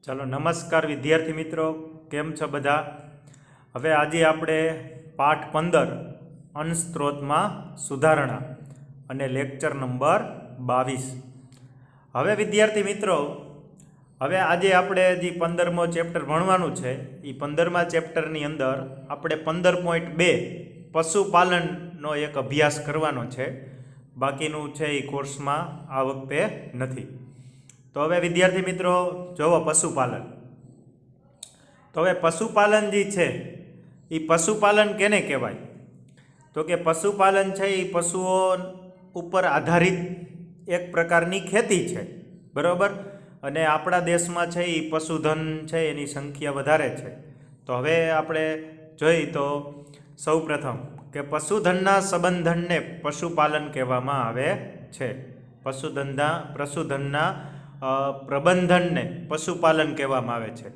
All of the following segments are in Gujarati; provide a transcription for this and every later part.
ચાલો નમસ્કાર વિદ્યાર્થી મિત્રો, કેમ છો બધા? હવે આજે આપણે પાઠ 15 અંશસ્ત્રોતમાં સુધારણા અને લેક્ચર નંબર 22. હવે વિદ્યાર્થી મિત્રો, હવે આજે આપણે જે 15મો ચેપ્ટર ભણવાનું છે એ 15મા ચેપ્ટરની અંદર આપણે 15.2 પશુપાલનનો એક અભ્યાસ કરવાનો છે. બાકીનું છે એ કોર્સમાં આ વખતે નથી. તો હવે વિદ્યાર્થી મિત્રો જોવો, પશુપાલન. તો હવે પશુપાલન જે છે એ પશુપાલન કેને કહેવાય? તો કે પશુપાલન છે એ પશુઓ ઉપર આધારિત એક પ્રકારની ખેતી છે, બરાબર. અને આપણા દેશમાં છે એ પશુધન છે એની સંખ્યા વધારે છે. તો હવે આપણે જોઈએ તો સૌ પ્રથમ કે પશુધનના સંબંધનને પશુપાલન કહેવામાં આવે છે. પશુધનના પ્રબંધનને પશુપાલન કહેવામાં આવે છે.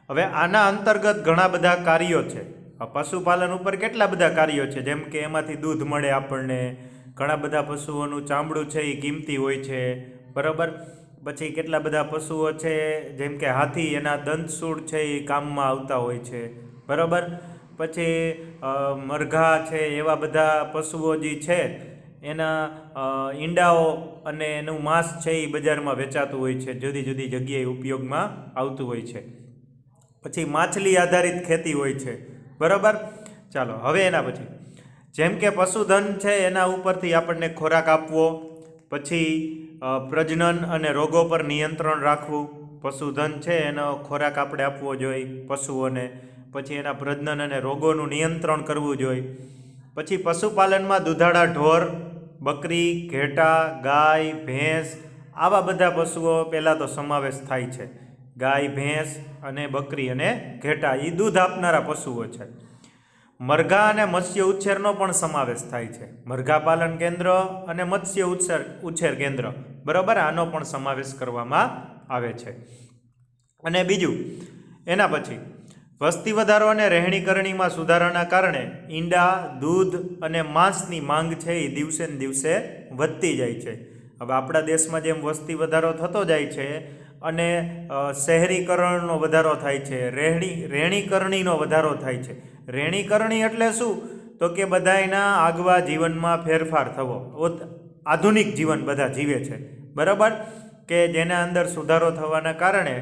હવે આના અંતર્ગત ઘણા બધા કાર્યો છે. પશુપાલન ઉપર કેટલા બધા કાર્યો છે, જેમ કે એમાંથી દૂધ મળે આપણને, ઘણા બધા પશુઓનું ચામડું છે એ કિંમતી હોય છે, બરાબર. પછી કેટલા બધા પશુઓ છે જેમ કે હાથી, એના દંતસૂળ છે એ કામમાં આવતા હોય છે, બરાબર. પછી મરઘા છે, એવા બધા પશુઓ જે છે એના ઈંડાઓ અને એનું માંસ છે એ બજારમાં વેચાતું હોય છે, જુદી જુદી જગ્યાએ ઉપયોગમાં આવતું હોય છે. પછી માછલી આધારિત ખેતી હોય છે, બરાબર. ચાલો હવે એના પછી જેમ કે પશુધન છે એના ઉપરથી આપણને ખોરાક આપવો, પછી પ્રજનન અને રોગો પર નિયંત્રણ રાખવું. પશુધન છે એનો ખોરાક આપણે આપવો જોઈએ પશુઓને, પછી એના પ્રજનન અને રોગોનું નિયંત્રણ કરવું જોઈએ. પછી પશુપાલનમાં દુધાળા ઢોર, બકરી, ઘેટા, ગાય, ભેંસ, આવા બધા પશુઓ પહેલાં તો સમાવેશ થાય છે. ગાય, ભેંસ અને બકરી અને ઘેટા એ દૂધ આપનારા પશુઓ છે. મરઘા અને મત્સ્ય ઉછેરનો પણ સમાવેશ થાય છે. મરઘા પાલન કેન્દ્ર અને મત્સ્ય ઉછેર કેન્દ્ર, બરાબર, આનો પણ સમાવેશ કરવામાં આવે છે. અને બીજું એના પછી વસ્તી વધારો અને રહેણીકરણીમાં સુધારાના કારણે ઈંડા, દૂધ અને માંસની માંગ છે એ દિવસે ને દિવસે વધતી જાય છે. હવે આપણા દેશમાં જેમ વસ્તી વધારો થતો જાય છે અને શહેરીકરણનો વધારો થાય છે, રહેણીકરણીનો વધારો થાય છે. રહેણીકરણી એટલે શું? તો કે બધાયના આગવા જીવનમાં ફેરફાર થવો, આધુનિક જીવન બધા જીવે છે, બરાબર. કે જેના અંદર સુધારો થવાના કારણે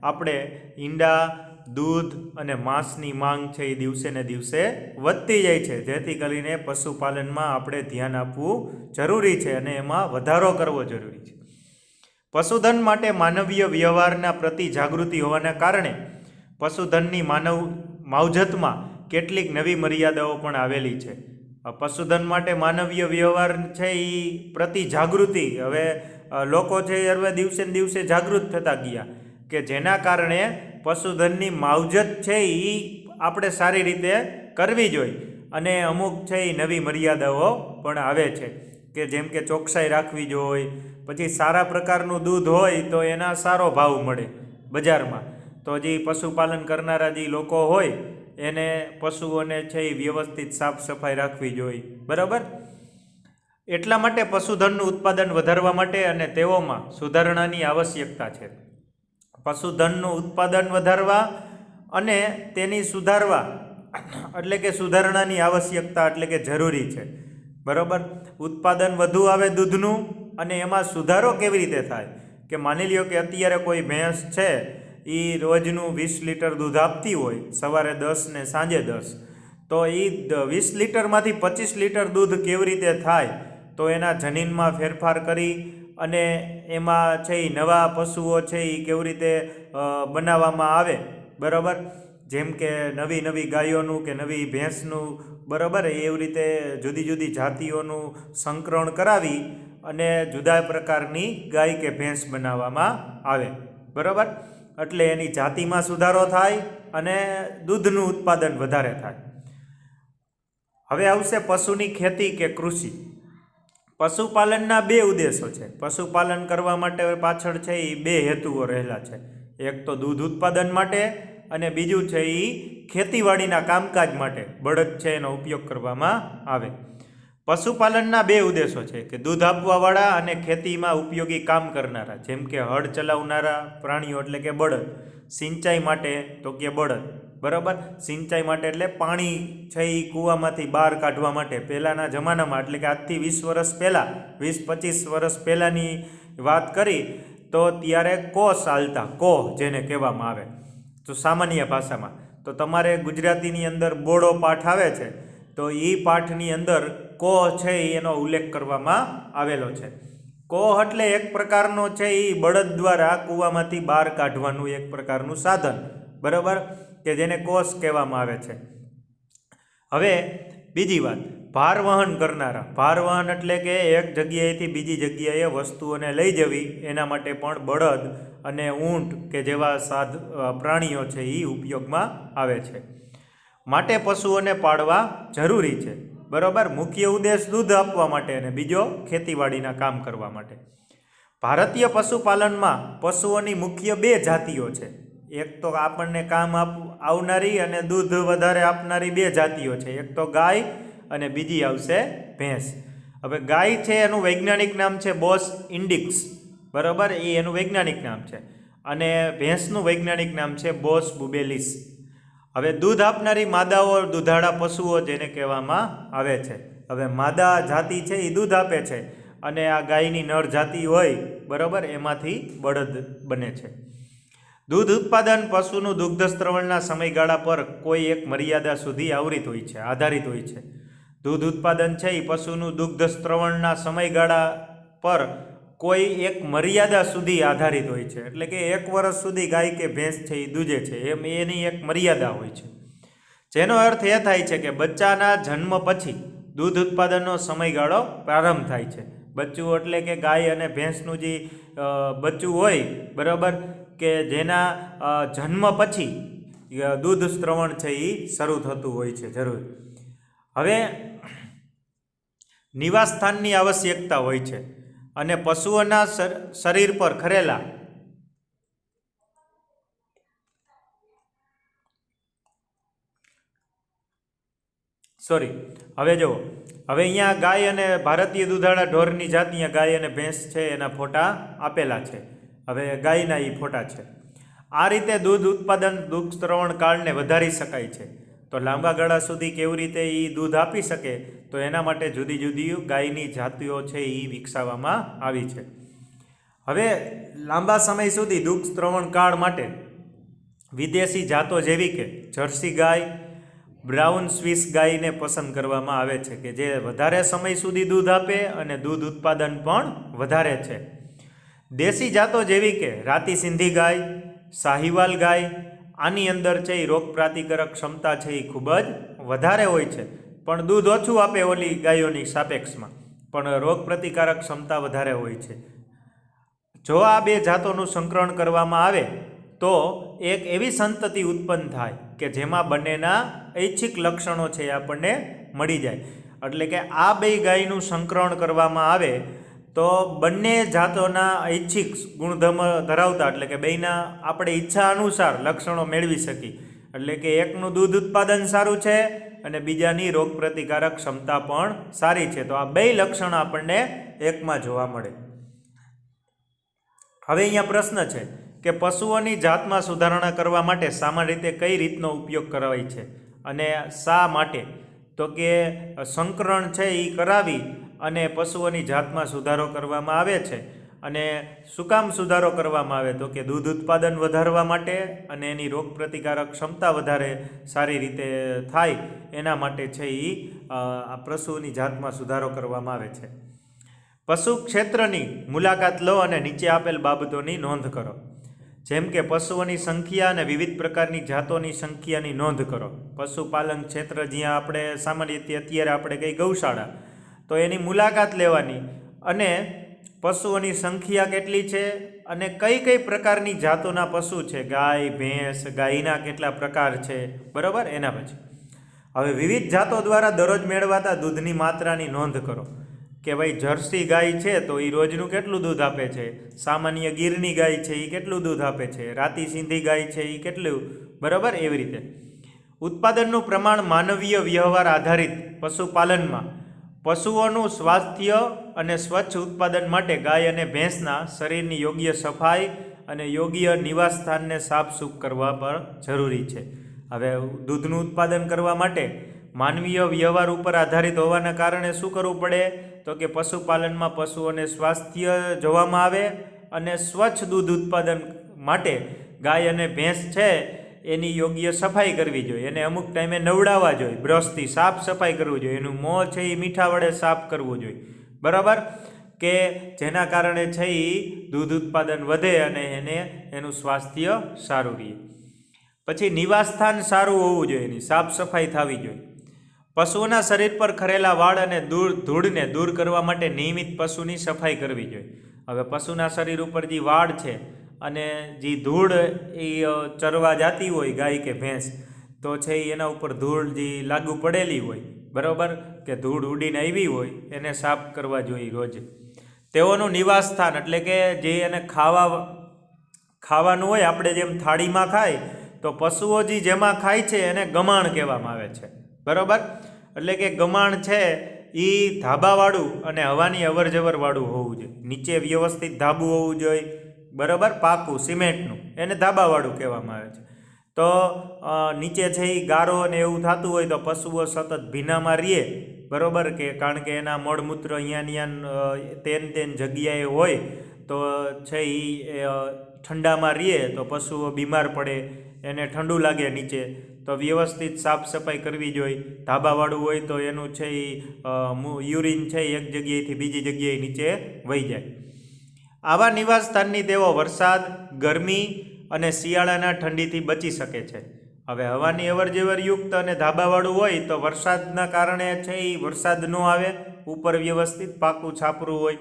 આપણે ઈંડા, દૂધ અને માંસની માંગ છે એ દિવસે ને દિવસે વધતી જાય છે. જેથી કરીને પશુપાલનમાં આપણે ધ્યાન આપવું જરૂરી છે અને એમાં વધારો કરવો જરૂરી છે. પશુધન માટે માનવીય વ્યવહારના પ્રતિ જાગૃતિ હોવાના કારણે પશુધનની માવજતમાં કેટલીક નવી મર્યાદાઓ પણ આવેલી છે. પશુધન માટે માનવીય વ્યવહાર છે એ પ્રતિ જાગૃતિ, હવે લોકો છે હવે દિવસે ને દિવસે જાગૃત થતા ગયા, કે જેના કારણે પશુધનની માવજત છે એ આપણે સારી રીતે કરવી જોઈએ. અને અમુક છે એ નવી મર્યાદાઓ પણ આવે છે, કે જેમ કે ચોકસાઈ રાખવી જોઈએ. પછી સારા પ્રકારનું દૂધ હોય તો એના સારો ભાવ મળે બજારમાં. તો જે પશુપાલન કરનારા જે લોકો હોય એને પશુઓને છે એ વ્યવસ્થિત સાફ સફાઈ રાખવી જોઈએ, બરાબર. એટલા માટે પશુધનનું ઉત્પાદન વધારવા માટે અને તેઓમાં સુધારણાની આવશ્યકતા છે. પશુધનનું ઉત્પાદન વધારવા અને તેની સુધારવા એટલે કે સુધારણાની આવશ્યકતા એટલે કે જરૂરી છે, બરાબર. ઉત્પાદન વધુ આવે દૂધનું, અને એમાં સુધારો કેવી રીતે થાય? કે માની લ્યો કે અત્યારે કોઈ ભેંસ છે એ રોજનું 20 લીટર દૂધ આપતી હોય, સવારે 10 ને સાંજે 10, તો એ 20 લીટરમાંથી 25 લીટર દૂધ કેવી રીતે થાય? તો એના જનીનમાં ફેરફાર કરી અને એમાં છે એ નવા પશુઓ છે એ કેવી રીતે બનાવવામાં આવે, બરાબર. જેમ કે નવી નવી ગાયોનું કે નવી ભેંસનું, બરાબર, એવી રીતે જુદી જુદી જાતિઓનું સંકરણ કરાવી અને જુદા પ્રકારની ગાય કે ભેંસ બનાવવામાં આવે, બરાબર. એટલે એની જાતિમાં સુધારો થાય અને દૂધનું ઉત્પાદન વધારે થાય. હવે આવશે પશુની ખેતી કે કૃષિ. પશુપાલનના બે ઉદ્દેશો છે. પશુપાલન કરવા માટે પાછળ છે એ બે હેતુઓ રહેલા છે. એક તો દૂધ ઉત્પાદન માટે અને બીજું છે એ ખેતીવાડીના કામકાજ માટે બળદ છે એનો ઉપયોગ કરવામાં આવે. પશુપાલનના બે ઉદ્દેશો છે કે દૂધ આપવાવાળા અને ખેતીમાં ઉપયોગી કામ કરનારા, જેમ કે હળ ચલાવનારા પ્રાણીઓ એટલે કે બળદ, સિંચાઈ માટે તો કે બળદ, બરાબર. સિંચાઈ માટે એટલે પાણી છે એ કૂવામાંથી બહાર કાઢવા માટે પહેલાંના જમાનામાં, એટલે કે આજથી 20 વર્ષ પહેલાં, 20-25 વર્ષ પહેલાંની વાત કરી તો ત્યારે કોસ હાલતા, કોહ જેને કહેવામાં આવે તો સામાન્ય ભાષામાં. તો તમારે ગુજરાતીની અંદર બોડો પાઠ આવે છે તો એ પાઠની અંદર કોહ છે એનો ઉલ્લેખ કરવામાં આવેલો છે. કોહ એટલે એક પ્રકારનો છે એ બળદ દ્વારા કૂવામાંથી બહાર કાઢવાનું એક પ્રકારનું સાધન, બરાબર, કે જેને કોસ કહેવામાં આવે છે. હવે બીજી વાત, ભારવહન કરનારા. ભારવહન એટલે કે એક જગ્યાએથી બીજી જગ્યાએ વસ્તુઓને લઈ જવી, એના માટે પણ બળદ અને ઊંટ કે જેવા પ્રાણીઓ છે એ ઉપયોગમાં આવે છે. માટે પશુઓને પાળવા જરૂરી છે, બરાબર. મુખ્ય ઉદ્દેશ દૂધ આપવા માટે અને બીજો ખેતીવાડીના કામ કરવા માટે. ભારતીય પશુપાલનમાં પશુઓની મુખ્ય બે જાતિઓ છે. એક તો આપણને કામ આવનારી અને દૂધ વધારે આપનારી બે જાતિઓ છે. એક તો ગાય અને બીજી આવશે ભેંસ. હવે ગાય છે એનું વૈજ્ઞાનિક નામ છે બોસ ઇન્ડિક્સ, બરાબર, એ એનું વૈજ્ઞાનિક નામ છે. અને ભેંસનું વૈજ્ઞાનિક નામ છે બોસ બુબેલિસ. હવે દૂધ આપનારી માદાઓ દુધાળા પશુઓ જેને કહેવામાં આવે છે. હવે માદા જાતિ છે એ દૂધ આપે છે અને આ ગાયની નર જાતિ હોય, બરાબર, એમાંથી બળદ બને છે. દૂધ ઉત્પાદન પશુનું દુગ્ધ સ્ત્રવણના સમયગાળા પર કોઈ એક મર્યાદા સુધી આધારિત હોય છે. દૂધ ઉત્પાદન છે એ પશુનું દુગ્ધ સ્ત્રવણના સમયગાળા પર કોઈ એક મર્યાદા સુધી આધારિત હોય છે. એટલે કે 1 વર્ષ સુધી ગાય કે ભેંસ છે એ દૂધે છે, એમ એની એક મર્યાદા હોય છે. જેનો અર્થ એ થાય છે કે બચ્ચાના જન્મ પછી દૂધ ઉત્પાદનનો સમયગાળો પ્રારંભ થાય છે. બચ્ચું એટલે કે ગાય અને ભેંસનું જે બચ્ચું હોય, બરાબર, કે જેના જન્મ પછી દૂધ સ્ત્રવણ છે એ શરૂ થતું હોય છે જરૂર. હવે નિવાસસ્થાનની આવશ્યકતા હોય છે અને પશુઓના શરીર પર ખરેલા હવે જુઓ, હવે અહીંયા ગાય અને ભારતીય દુધાળા ઢોરની જાત, અહીંયા ગાય અને ભેંસ છે એના ફોટા આપેલા છે. હવે ગાયના એ ફોટા છે. આ રીતે દૂધ ઉત્પાદન દૂધ સ્ત્રવણ કાળને વધારી શકાય છે. તો લાંબા ગાળા સુધી કેવી રીતે એ દૂધ આપી શકે, તો એના માટે જુદી જુદી ગાયની જાતિઓ છે એ વિકસાવવામાં આવી છે. હવે લાંબા સમય સુધી દૂધ સ્ત્રવણ કાળ માટે વિદેશી જાતો જેવી કે જર્સી ગાય, બ્રાઉન સ્વિસ ગાયને પસંદ કરવામાં આવે છે કે જે વધારે સમય સુધી દૂધ આપે અને દૂધ ઉત્પાદન પણ વધારે છે. દેશી જાતો જેવી કે રાતી સિંધી ગાય, સાહિવાલ ગાય, આની અંદર છે એ રોગ પ્રતિકારક ક્ષમતા છે એ ખૂબ જ વધારે હોય છે, પણ દૂધ ઓછું આપે ઓલી ગાયોની સાપેક્ષમાં, પણ રોગ પ્રતિકારક ક્ષમતા વધારે હોય છે. જો આ બે જાતોનું સંકરણ કરવામાં આવે તો એક એવી સંતતિ ઉત્પન્ન થાય કે જેમાં બંનેના ઐચ્છિક લક્ષણો છે એ આપણને મળી જાય. એટલે કે આ બે ગાયનું સંકરણ કરવામાં આવે તો બંને જાતોના ઐચ્છિક ગુણધર્મ ધરાવતા, એટલે કે બેયના આપણે ઈચ્છા અનુસાર લક્ષણો મેળવી શકીએ. એટલે કે એકનું દૂધ ઉત્પાદન સારું છે અને બીજાની રોગ પ્રતિકારક ક્ષમતા પણ સારી છે. તો આ બે લક્ષણ આપણને એકમાં જોવા મળે. હવે અહીંયા પ્રશ્ન છે કે પશુઓની જાતમાં સુધારણા કરવા માટે સામાન્ય રીતે કઈ રીતનો ઉપયોગ કરાય છે અને શા માટે? તો કે સંકરણ છે એ કરાવી અને પશુઓની જાતમાં સુધારો કરવામાં આવે છે. અને શું કામ સુધારો કરવામાં આવે? તો કે દૂધ ઉત્પાદન વધારવા માટે અને એની રોગ પ્રતિકારક ક્ષમતા વધારે સારી રીતે થાય એના માટે છે એ આ પશુઓની જાતમાં સુધારો કરવામાં આવે છે. પશુ ક્ષેત્રની મુલાકાત લો અને નીચે આપેલ બાબતોની નોંધ કરો. જેમ કે પશુઓની સંખ્યા અને વિવિધ પ્રકારની જાતોની સંખ્યાની નોંધ કરો. પશુપાલન ક્ષેત્ર જ્યાં આપણે સામાન્ય રીતે અત્યારે આપણે કઈ ગૌશાળા, તો એની મુલાકાત લેવાની અને પશુઓની સંખ્યા કેટલી છે અને કઈ કઈ પ્રકારની જાતોના પશુ છે, ગાય, ભેંસ, ગાયના કેટલા પ્રકાર છે, બરાબર. એના પછી હવે વિવિધ જાતો દ્વારા દરરોજ મેળવાતા દૂધની માત્રાની નોંધ કરો કે ભાઈ જર્સી ગાય છે તો એ રોજનું કેટલું દૂધ આપે છે, સામાન્ય ગીરની ગાય છે એ કેટલું દૂધ આપે છે, રાતી સિંધી ગાય છે એ કેટલું, બરાબર. એવી રીતે ઉત્પાદનનું પ્રમાણ માનવીય વ્યવહાર આધારિત પશુપાલનમાં પશુઓનું સ્વાસ્થ્ય અને સ્વચ્છ ઉત્પાદન માટે ગાય અને ભેંસના શરીરની યોગ્ય સફાઈ અને યોગ્ય નિવાસ સ્થાનને સાફસૂફ કરવા પણ જરૂરી છે. હવે દૂધનું ઉત્પાદન કરવા માટે માનવીય વ્યવહાર ઉપર આધારિત હોવાના કારણે શું કરવું પડે તો કે પશુપાલનમાં પશુઓને સ્વાસ્થ્ય જોવામાં આવે અને સ્વચ્છ દૂધ ઉત્પાદન માટે ગાય અને ભેંસ છે એની યોગ્ય સફાઈ કરવી જોઈએ, એને અમુક ટાઈમે નવડાવવા જોઈએ, બ્રશથી સાફ સફાઈ કરવું જોઈએ, એનું મોં છે એ મીઠા વડે સાફ કરવું જોઈએ, બરાબર, કે જેના કારણે છે એ દૂધ ઉત્પાદન વધે અને એનું સ્વાસ્થ્ય સારું રહે. પછી નિવાસસ્થાન સારું હોવું જોઈએ, એની સાફ સફાઈ થવી જોઈએ. પશુઓના શરીર પર ખરેલા વાળ અને ધૂળને દૂર કરવા માટે નિયમિત પશુની સફાઈ કરવી જોઈએ. હવે પશુના શરીર ઉપર જે વાળ છે અને જે ધૂળ એ ચરવા જતી હોય ગાય કે ભેંસ, તો છે એના ઉપર ધૂળ જે લાગુ પડેલી હોય, બરાબર, કે ધૂળ ઉડીને આવી હોય એને સાફ કરવા જોઈએ રોજ. તેઓનું નિવાસ સ્થાન એટલે કે જે એને ખાવાનું હોય, આપણે જેમ થાળીમાં ખાય તો પશુઓ જે જેમાં ખાય છે એને ગમાણ કહેવામાં આવે છે, બરાબર. એટલે કે ગમાણ છે એ ધાબાવાળું અને હવાની અવર જવરવાળું હોવું જોઈએ, નીચે વ્યવસ્થિત ધાબું હોવું જોઈએ, બરાબર, પાકું સિમેન્ટનું, એને ધાબાવાળું કહેવામાં આવે છે. તો નીચે છે એ ગારો અને એવું થતું હોય તો પશુઓ સતત ભીનામાં રહે, બરાબર, કે કારણ કે એના મળમૂત્ર અહીંયા તેન જગ્યાએ હોય તો છે એ ઠંડામાં રહે તો પશુઓ બીમાર પડે, એને ઠંડુ લાગે નીચે, તો વ્યવસ્થિત સાફ સફાઈ કરવી જોઈએ. ધાબાવાળું હોય તો એનું છે એ યુરિન છે એક જગ્યાએથી બીજી જગ્યાએ નીચે વહી જાય. આવા નિવાસ સ્થાનની તેઓ વરસાદ, ગરમી અને શિયાળાના ઠંડીથી બચી શકે છે. હવે હવાની અવર જવર યુક્ત અને ધાબાવાળું હોય તો વરસાદના કારણે છે એ વરસાદ ન આવે, ઉપર વ્યવસ્થિત પાકું છાપરું હોય,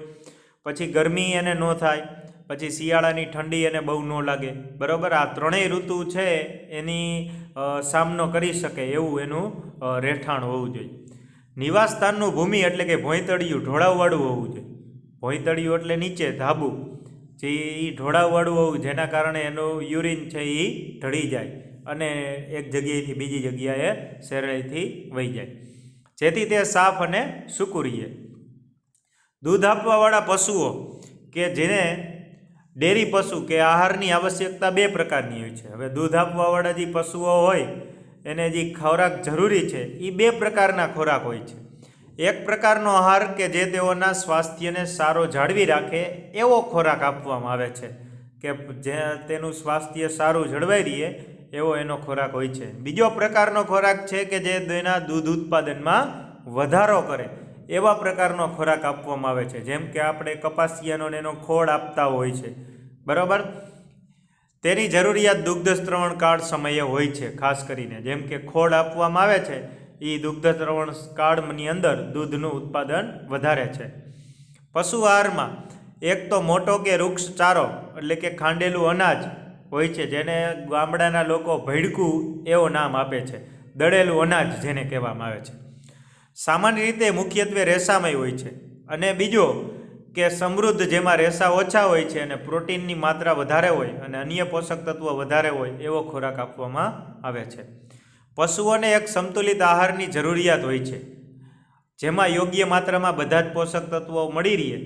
પછી ગરમી એને ન થાય, પછી શિયાળાની ઠંડી એને બહુ ન લાગે, બરાબર. આ ત્રણેય ઋતુ છે એની સામનો કરી શકે એવું એનું રહેઠાણ હોવું જોઈએ. નિવાસ સ્થાનનું ભૂમિ એટલે કે ભોંયતળિયું ઢોળાવવાળું હોવું જોઈએ. ભોંયતળિયું એટલે નીચે ધાબુ જે ઢોળાવવાળું હોવું, જેના કારણે એનું યુરિન છે એ ઢળી જાય અને એક જગ્યાએથી બીજી જગ્યાએ સહેલાઈથી વહી જાય, જેથી તે સાફ અને સૂકું રહે. દૂધ આપવાવાળા પશુઓ કે જેને ડેરી પશુ કે આહારની આવશ્યકતા બે પ્રકારની હોય છે. હવે દૂધ આપવાવાળા જે પશુઓ હોય એને જે ખોરાક જરૂરી છે એ બે પ્રકારના ખોરાક હોય છે. એક પ્રકારનો આહાર કે જે તેઓના સ્વાસ્થ્યને સારો જાળવી રાખે એવો ખોરાક આપવામાં આવે છે, કે જે તેનું સ્વાસ્થ્ય સારું જળવાઈ રહે એવો એનો ખોરાક હોય છે. બીજો પ્રકારનો ખોરાક છે કે જે તેના દૂધ ઉત્પાદનમાં વધારો કરે એવા પ્રકારનો ખોરાક આપવામાં આવે છે, જેમ કે આપણે કપાસિયાનો એનો ખોળ આપતા હોય છે, બરાબર. તેની જરૂરિયાત દુગ્ધ સ્ત્રવણ કાળ સમયે હોય છે, ખાસ કરીને જેમ કે ખોળ આપવામાં આવે છે એ દુગ્ધ સ્ત્રવણ કાળની અંદર દૂધનું ઉત્પાદન વધારે છે. પશુ આહારમાં એક તો મોટો કે વૃક્ષ ચારો એટલે કે ખાંડેલું અનાજ હોય છે, જેને ગામડાના લોકો ભેડકું એવું નામ આપે છે, દળેલું અનાજ જેને કહેવામાં આવે છે. સામાન્ય રીતે મુખ્યત્વે રેસામય હોય છે. અને બીજો કે સમૃદ્ધ, જેમાં રેસા ઓછા હોય છે અને પ્રોટીનની માત્રા વધારે હોય અને અન્ય પોષક તત્વો વધારે હોય એવો ખોરાક આપવામાં આવે છે. પશુઓને એક સંતુલિત આહારની જરૂરિયાત હોય છે, જેમાં યોગ્ય માત્રામાં બધા જ પોષક તત્વો મળી રહે,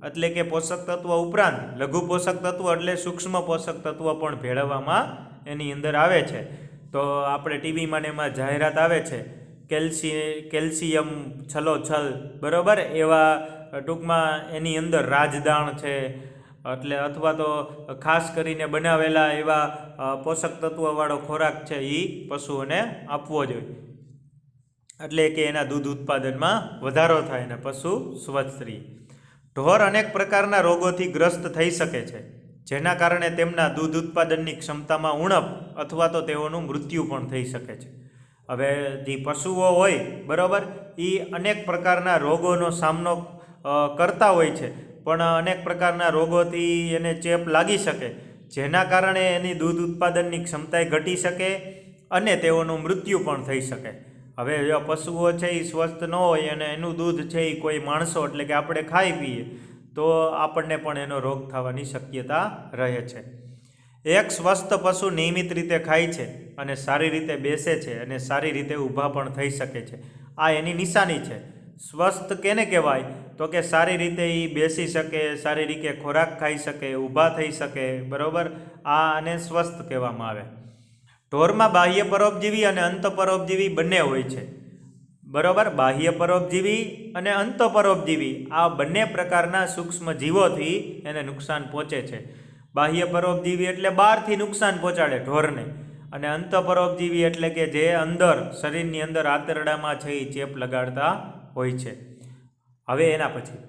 એટલે કે પોષક તત્વો ઉપરાંત લઘુ પોષક તત્વો એટલે સૂક્ષ્મ પોષક તત્વો પણ ભેળવવામાં એની અંદર આવે છે. તો આપણે ટીવીમાં ને એમાં જાહેરાત આવે છે કેલ્શિયમ છલોછલ, બરાબર, એવા ટૂંકમાં એની અંદર રાજદાણ છે એટલે અથવા તો ખાસ કરીને બનાવેલા એવા પોષક તત્વોવાળો ખોરાક છે એ પશુઓને આપવો જોઈએ, એટલે કે એના દૂધ ઉત્પાદનમાં વધારો થાય અને પશુ સ્વસ્થ રહે. ઢોર અનેક પ્રકારના રોગોથી ગ્રસ્ત થઈ શકે છે, જેના કારણે તેમના દૂધ ઉત્પાદનની ક્ષમતામાં ઉણપ અથવા તો તેઓનું મૃત્યુ પણ થઈ શકે છે. હવે જે પશુઓ હોય, બરાબર, એ અનેક પ્રકારના રોગોનો સામનો કરતા હોય છે, પણ અનેક પ્રકારના રોગોથી એને ચેપ લાગી શકે, જેના કારણે એની દૂધ ઉત્પાદનની ક્ષમતા ઘટી શકે અને તેઓનું મૃત્યુ પણ થઈ શકે. હવે જો પશુઓ છે એ સ્વસ્થ ન હોય અને એનું દૂધ છે એ કોઈ માણસો એટલે કે આપણે ખાઈ પીએ તો આપણને પણ એનો રોગ થવાની શક્યતા રહે છે. એક સ્વસ્થ પશુ નિયમિત રીતે ખાય છે અને સારી રીતે બેસે છે અને સારી રીતે ઊભા પણ થઈ શકે છે. આ એની નિશાની છે. સ્વસ્થ કેને કહેવાય? તો કે સારી રીતે એ બેસી શકે, સારી રીતે ખોરાક ખાઈ શકે, ઊભા થઈ શકે, બરાબર, આને સ્વસ્થ કહેવામાં આવે. ઢોરમાં બાહ્ય પરોપજીવી અને અંતઃપરોપજીવી બંને હોય છે, બરાબર. બાહ્ય પરોપજીવી અને અંતઃપરોપજીવી આ બંને પ્રકારના સૂક્ષ્મ જીવોથી એને નુકસાન પહોંચે છે. બાહ્ય પરોપજીવી એટલે બહારથી નુકસાન પહોંચાડે ઢોરને, અને અંતઃપરોપજીવી એટલે કે જે અંદર શરીરની અંદર આંતરડામાં છે એ ચેપ લગાડતા હોય છે. હવે એના પછી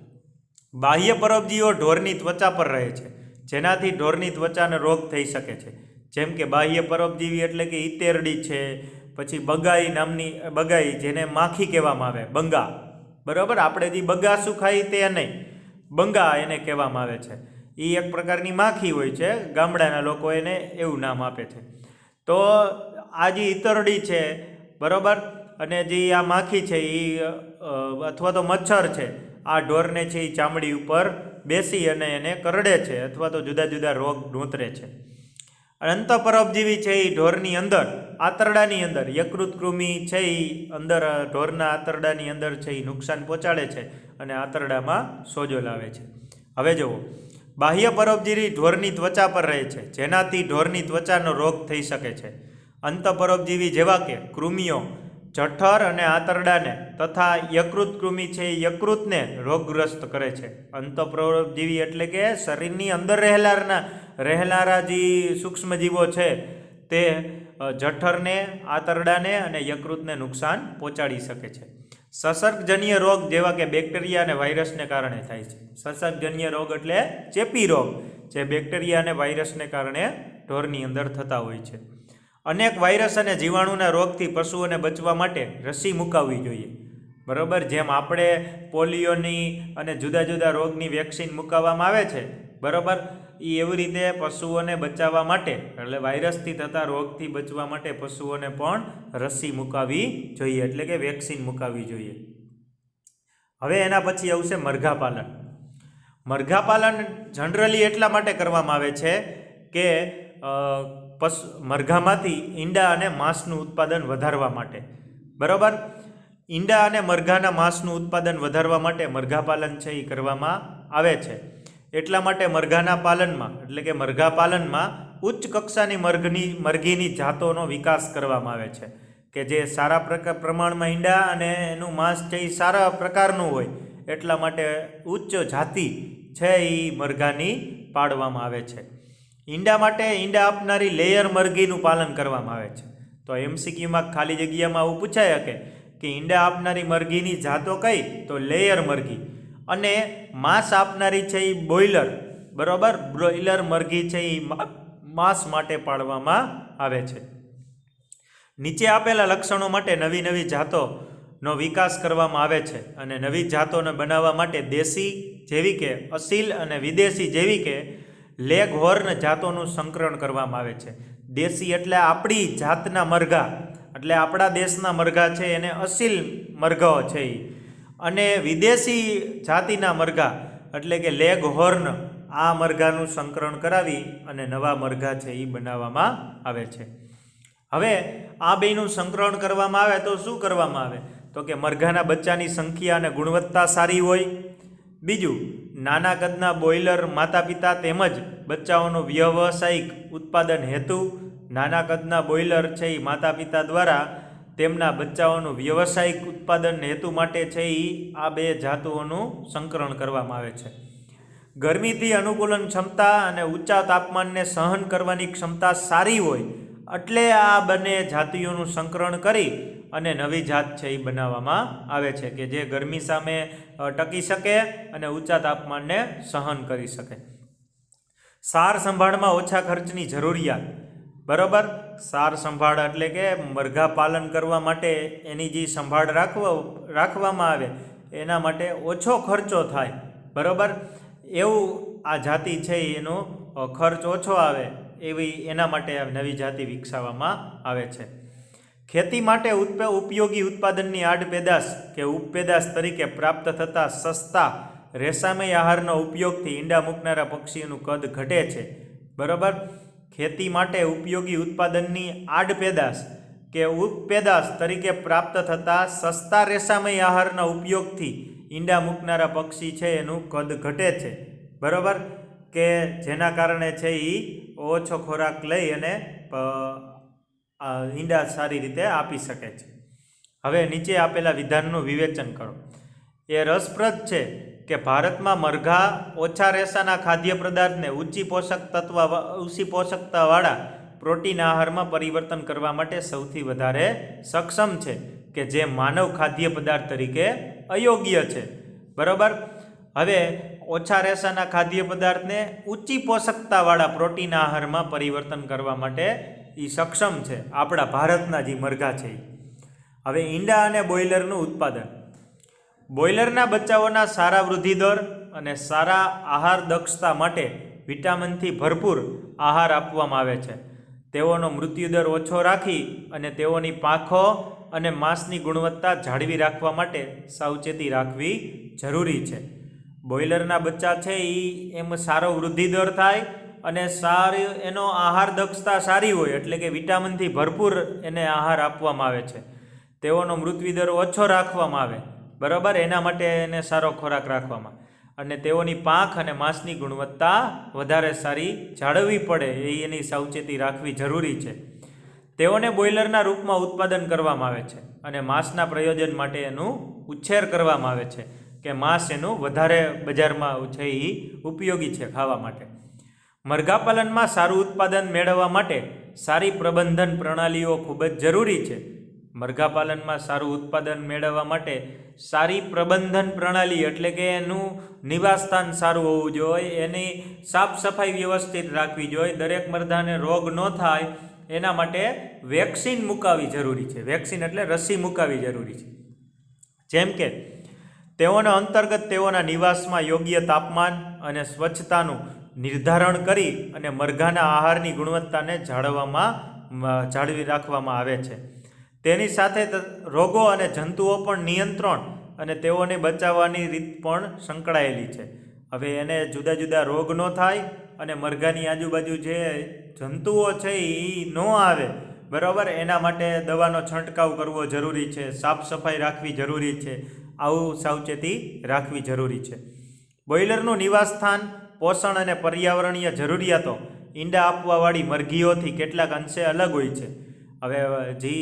બાહ્ય પરોપજીવીઓ ઢોરની ત્વચા પર રહે છે, જેનાથી ઢોરની ત્વચાને રોગ થઈ શકે છે. જેમ કે બાહ્ય પરોપજીવી એટલે કે ઈતેરડી છે, પછી બગાઈ નામની, બગાઈ જેને માખી કહેવામાં આવે, બંગા, બરાબર. આપણે જે બગાસું ખાઈ તે નહીં, બંગા એને કહેવામાં આવે છે. એ એક પ્રકારની માખી હોય છે, ગામડાના લોકો એને એવું નામ આપે છે. તો આ જે ઈતરડી છે, બરાબર, અને જે આ માખી છે એ અથવા તો મચ્છર છે, આ ઢોરને છે એ ચામડી ઉપર બેસી અને એને કરડે છે અથવા તો જુદા જુદા રોગ નોતરે છે. અંતઃપરોપજીવી છે એ ઢોરની અંદર આંતરડાની અંદર યકૃત કૃમિ છે એ અંદર ઢોરના આંતરડાની અંદર છે એ નુકસાન પહોંચાડે છે અને આંતરડામાં સોજો લાવે છે. હવે જુઓ, બાહ્ય પરોપજીવી ઢોરની ત્વચા પર રહે છે, જેનાથી ઢોરની ત્વચાનો રોગ થઈ શકે છે. અંતઃપરોપજીવી જેવા કે કૃમિઓ જઠર અને આંતરડાને તથા યકૃત કૃમિ છે એ યકૃતને રોગગ્રસ્ત કરે છે. અંતઃપરોપજીવી એટલે કે શરીરની અંદર રહેલારા જે સૂક્ષ્મજીવો છે તે જઠરને, આંતરડાને અને યકૃતને નુકસાન પહોંચાડી શકે છે. સંસર્ગજન્ય રોગ જેવા કે બેક્ટેરિયા અને વાયરસને કારણે થાય છે. સંસર્ગજન્ય રોગ એટલે ચેપી રોગ જે બેક્ટેરિયા અને વાયરસને કારણે ઢોરની અંદર થતા હોય છે. અનેક વાયરસ અને જીવાણુના રોગથી પશુઓને બચવા માટે રસી મુકાવવી જોઈએ, બરાબર. જેમ આપણે પોલિયોની અને જુદા જુદા રોગની વેક્સિન મુકાવવામાં આવે છે, બરાબર, એ એવી રીતે પશુઓને બચાવવા માટે, એટલે વાયરસથી થતા રોગથી બચવા માટે પશુઓને પણ રસી મુકાવવી જોઈએ, એટલે કે વેક્સિન મુકાવવી જોઈએ. હવે એના પછી આવશે મરઘાપાલન. મરઘાપાલન જનરલી એટલા માટે કરવામાં આવે છે કે મરઘામાંથી ઈંડા અને માંસનું ઉત્પાદન વધારવા માટે, બરાબર. ઈંડા અને મરઘાના માંસનું ઉત્પાદન વધારવા માટે મરઘાપાલન છે એ કરવામાં આવે છે. એટલા માટે મરઘાના પાલનમાં, એટલે કે મરઘાપાલનમાં ઉચ્ચ કક્ષાની મરઘીની જાતોનો વિકાસ કરવામાં આવે છે કે જે સારા પ્રમાણમાં ઈંડા અને એનું માંસ છે એ સારા પ્રકારનું હોય, એટલા માટે ઉચ્ચ જાતિ છે એ મરઘાની પાડવામાં આવે છે. ઈંડા માટે ઈંડા આપનારી લેયર મરઘીનું પાલન કરવામાં આવે છે. તો MCQમાં ખાલી જગ્યામાં આવું પૂછાય શકે કે ઈંડા આપનારી મરઘીની જાતો કઈ? તો લેયર મરઘી. અને માંસ આપનારી છે એ બોઇલર, બરાબર, બ્રોઇલર મરઘી છે એ માંસ માટે પાડવામાં આવે છે. નીચે આપેલા લક્ષણો માટે નવી નવી જાતોનો વિકાસ કરવામાં આવે છે અને નવી જાતોને બનાવવા માટે દેશી જેવી કે અસીલ અને વિદેશી જેવી કે લેગહોર્ન જાતોનું સંકરણ કરવામાં આવે છે. દેશી એટલે આપણી જાતના મરઘા, એટલે આપણા દેશના મરઘા છે એને અસીલ મરઘાઓ છે એ, અને વિદેશી જાતિના મરઘા એટલે કે લેગહોર્ન, આ મરઘાનું સંકરણ કરાવી અને નવા મરઘા છે એ બનાવવામાં આવે છે. હવે આ બેનું સંકરણ કરવામાં આવે તો શું કરવામાં આવે? તો કે મરઘાના બચ્ચાની સંખ્યા અને ગુણવત્તા સારી હોય. બીજું, નાના કદના બોઇલર માતા પિતા તેમજ બચ્ચાઓનું વ્યવસાયિક ઉત્પાદન હેતુ, નાના કદના બોઇલર છે એ માતા પિતા દ્વારા તેમના બચ્ચાઓનું વ્યવસાયિક ઉત્પાદન હેતુ માટે છે એ આ બે જાતુઓનું સંકરણ કરવામાં આવે છે. ગરમીથી અનુકૂલન ક્ષમતા અને ઊંચા તાપમાનને સહન કરવાની ક્ષમતા સારી હોય એટલે આ બંને જાતિઓનું સંકરણ કરી અને નવી જાત છે એ બનાવવામાં આવે છે કે જે ગરમી સામે ટકી શકે અને ઊંચા તાપમાનને સહન કરી શકે. સાર સંભાળમાં ઓછા ખર્ચની જરૂરિયાત, બરાબર. સાર સંભાળ એટલે કે મરઘા પાલન કરવા માટે એની જે સંભાળ રાખવામાં આવે એના માટે ઓછો ખર્ચો થાય, બરાબર, એવું આ જાતિ છે એનો ખર્ચ ઓછો આવે એવી એના માટે નવી જાતિ વિકસાવવામાં આવે છે. ખેતી માટે ઉપયોગી ઉત્પાદનની આડપેદાશ કે ઉપપેદાશ તરીકે પ્રાપ્ત થતા સસ્તા રેસામય આહારના ઉપયોગથી ઈંડા મૂકનારા પક્ષીઓનું કદ ઘટે છે, બરાબર. ખેતી માટે ઉપયોગી ઉત્પાદનની આડપેદાશ કે ઉપપેદાશ તરીકે પ્રાપ્ત થતા સસ્તા રેસામય આહારના ઉપયોગથી ઈંડા મૂકનારા પક્ષી છે એનું કદ ઘટે છે, બરાબર, કે જેના કારણે છે એ ઓછો ખોરાક લઈ અને ઈંડા સારી રીતે આપી શકે છે. હવે નીચે આપેલા વિધાનનું વિવેચન કરો. એ રસપ્રદ છે કે ભારતમાં મરઘા ઓછા રેસાના ખાદ્ય પદાર્થને ઊંચી પોષકતાવાળા પ્રોટીન આહારમાં પરિવર્તન કરવા માટે સૌથી વધારે સક્ષમ છે, કે જે માનવ ખાદ્ય પદાર્થ તરીકે અયોગ્ય છે, બરાબર. હવે ઓછા રેસાના ખાદ્ય પદાર્થને ઊંચી પોષકતાવાળા પ્રોટીન આહારમાં પરિવર્તન કરવા માટે એ સક્ષમ છે, આપણા ભારતના જે મરઘા છે. હવે ઈંડા અને બોઇલરનું ઉત્પાદન. બોઇલરના બચ્ચાઓના સારા વૃદ્ધિ દર અને સારા આહાર દક્ષતા માટે વિટામિનથી ભરપૂર આહાર આપવામાં આવે છે. તેઓનો મૃત્યુદર ઓછો રાખી અને તેઓની પાંખો અને માંસની ગુણવત્તા જાળવી રાખવા માટે સાવચેતી રાખવી જરૂરી છે. બોઇલરના બચ્ચા છે એ એમ સારો વૃદ્ધિ દર થાય અને સારી એનો આહાર દક્ષતા સારી હોય, એટલે કે વિટામિનથી ભરપૂર એને આહાર આપવામાં આવે છે. તેઓનો મૃત્યુદર ઓછો રાખવામાં આવે, બરાબર, એના માટે એને સારો ખોરાક રાખવામાં, અને તેઓની પાંખ અને માંસની ગુણવત્તા વધારે સારી જાળવવી પડે એની સાવચેતી રાખવી જરૂરી છે. તેઓને બોઇલરના રૂપમાં ઉત્પાદન કરવામાં આવે છે અને માંસના પ્રયોજન માટે એનું ઉછેર કરવામાં આવે છે, કે માંસ એનું વધારે બજારમાં છે એ ઉપયોગી છે ખાવા માટે. મરઘાપાલનમાં સારું ઉત્પાદન મેળવવા માટે સારી પ્રબંધન પ્રણાલીઓ ખૂબ જ જરૂરી છે. મરઘાપાલનમાં સારું ઉત્પાદન મેળવવા માટે સારી પ્રબંધન પ્રણાલી એટલે કે એનું નિવાસસ્થાન સારું હોવું જોઈએ, એની સાફ સફાઈ વ્યવસ્થિત રાખવી જોઈએ, દરેક મરઘાને રોગ ન થાય એના માટે વેક્સિન મુકાવવી જરૂરી છે. વેક્સિન એટલે રસી મુકાવવી જરૂરી છે. જેમ કે તેઓના અંતર્ગત તેઓના નિવાસમાં યોગ્ય તાપમાન અને સ્વચ્છતાનું નિર્ધારણ કરી અને મરઘાના આહારની ગુણવત્તાને જાળવી રાખવામાં આવે છે. તેની સાથે રોગો અને જંતુઓ પણ નિયંત્રણ અને તેઓને બચાવવાની રીત પણ સંકળાયેલી છે. હવે એને જુદા જુદા રોગ ન થાય અને મરઘાની આજુબાજુ જે જંતુઓ છે એ ન આવે, બરાબર, એના માટે દવાનો છંટકાવ કરવો જરૂરી છે, સાફ સફાઈ રાખવી જરૂરી છે, આવું સાવચેતી રાખવી જરૂરી છે. બોઇલરનું નિવાસસ્થાન, પોષણ અને પર્યાવરણીય જરૂરિયાતો ઈંડા આપવાવાળી મરઘીઓથી કેટલાક અંશે અલગ હોય છે. હવે જે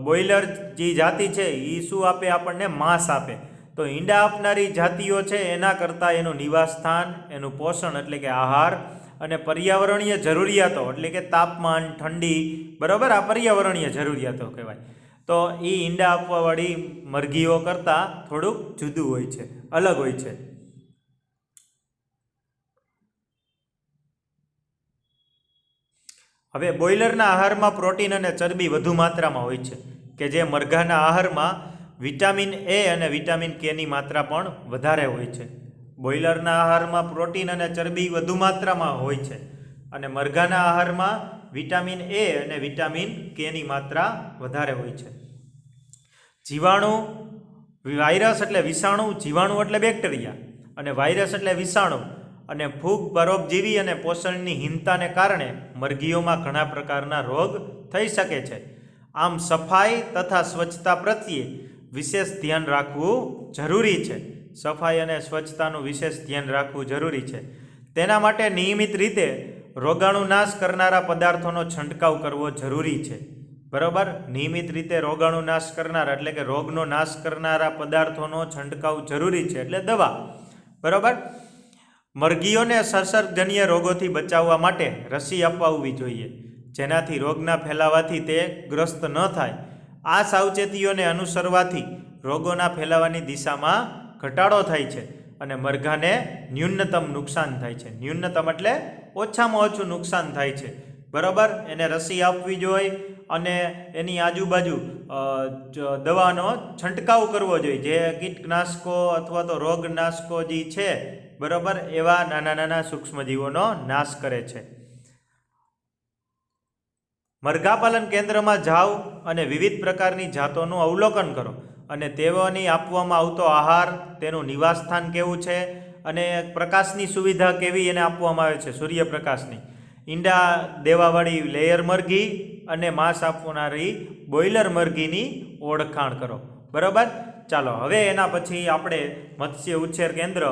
બોઇલર જે જાતિ છે એ શું આપે આપણને? માંસ આપે. તો ઈંડા આપનારી જાતિઓ છે એના કરતાં એનું નિવાસસ્થાન, એનું પોષણ એટલે કે આહાર અને પર્યાવરણીય જરૂરિયાતો એટલે કે તાપમાન, ઠંડી, બરાબર, આ પર્યાવરણીય જરૂરિયાતો કહેવાય. તો એ ઈંડા આપવાવાળી મરઘીઓ કરતાં થોડુંક જુદું હોય છે, અલગ હોય છે. હવે બોઇલરના આહારમાં પ્રોટીન અને ચરબી વધુ માત્રામાં હોય છે, કે જે મરઘાના આહારમાં વિટામિન એ અને વિટામિન કેની માત્રા પણ વધારે હોય છે. બોઇલરના આહારમાં પ્રોટીન અને ચરબી વધુ માત્રામાં હોય છે અને મરઘાના આહારમાં વિટામિન એ અને વિટામિન કેની માત્રા વધારે હોય છે. જીવાણુ, વાયરસ એટલે વિષાણુ, જીવાણુ એટલે બેક્ટેરિયા અને વાયરસ એટલે વિષાણુ અને ફૂગ, પરોપજીવી અને પોષણની હીનતાને કારણે મરઘીઓમાં ઘણા પ્રકારના રોગ થઈ શકે છે. આમ સફાઈ તથા સ્વચ્છતા પ્રત્યે વિશેષ ધ્યાન રાખવું જરૂરી છે. સફાઈ અને સ્વચ્છતાનું વિશેષ ધ્યાન રાખવું જરૂરી છે. તેના માટે નિયમિત રીતે રોગાણુ નાશ કરનારા પદાર્થોનો છંટકાવ કરવો જરૂરી છે, બરાબર. નિયમિત રીતે રોગાણુ નાશ કરનારા એટલે કે રોગનો નાશ કરનારા પદાર્થોનો છંટકાવ જરૂરી છે, એટલે દવા, બરાબર. મરઘીઓને સંસર્ગજન્ય રોગોથી બચાવવા માટે રસી અપાવવી જોઈએ, જેનાથી રોગના ફેલાવાથી તે ગ્રસ્ત ન થાય. આ સાવચેતીઓને અનુસરવાથી રોગોના ફેલાવાની દિશામાં ઘટાડો થાય છે અને મરઘાને ન્યૂનતમ નુકસાન થાય છે. ન્યૂનતમ એટલે ઓછામાં ઓછું નુકસાન થાય છે, બરાબર. એને રસી આપવી જોઈએ અને એની આજુબાજુ દવાનો છંટકાવ કરવો જોઈએ, જે કીટનાશકો અથવા તો રોગનાશકો જે છે, બરાબર, એવા નાના નાના સૂક્ષ્મજીવોનો નાશ કરે છે. મરઘાપાલન કેન્દ્રમાં જાઓ અને વિવિધ પ્રકારની જાતોનું અવલોકન કરો અને તેઓની આપવામાં આવતો આહાર, તેનું નિવાસસ્થાન કેવું છે અને પ્રકાશની સુવિધા કેવી એને આપવામાં આવે છે, સૂર્યપ્રકાશની. ઈંડા દેવાવાળી લેયર મરઘી અને માંસ આપનારી બોઇલર મરઘીની ઓળખાણ કરો. બરાબર. ચાલો હવે એના પછી આપણે મત્સ્ય ઉછેર કેન્દ્ર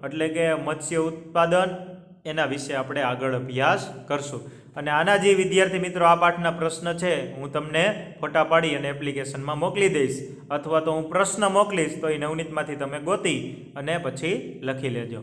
એટલે કે મત્સ્ય ઉત્પાદન એના વિશે આપણે આગળ અભ્યાસ કરશું. અને આના જે વિદ્યાર્થી મિત્રો આ પાઠના પ્રશ્ન છે હું તમને ફોટા પાડી અને એપ્લિકેશનમાં મોકલી દઈશ, અથવા તો હું પ્રશ્ન મોકલીશ તો એ નવનીતમાંથી તમે ગોતી અને પછી લખી લેજો.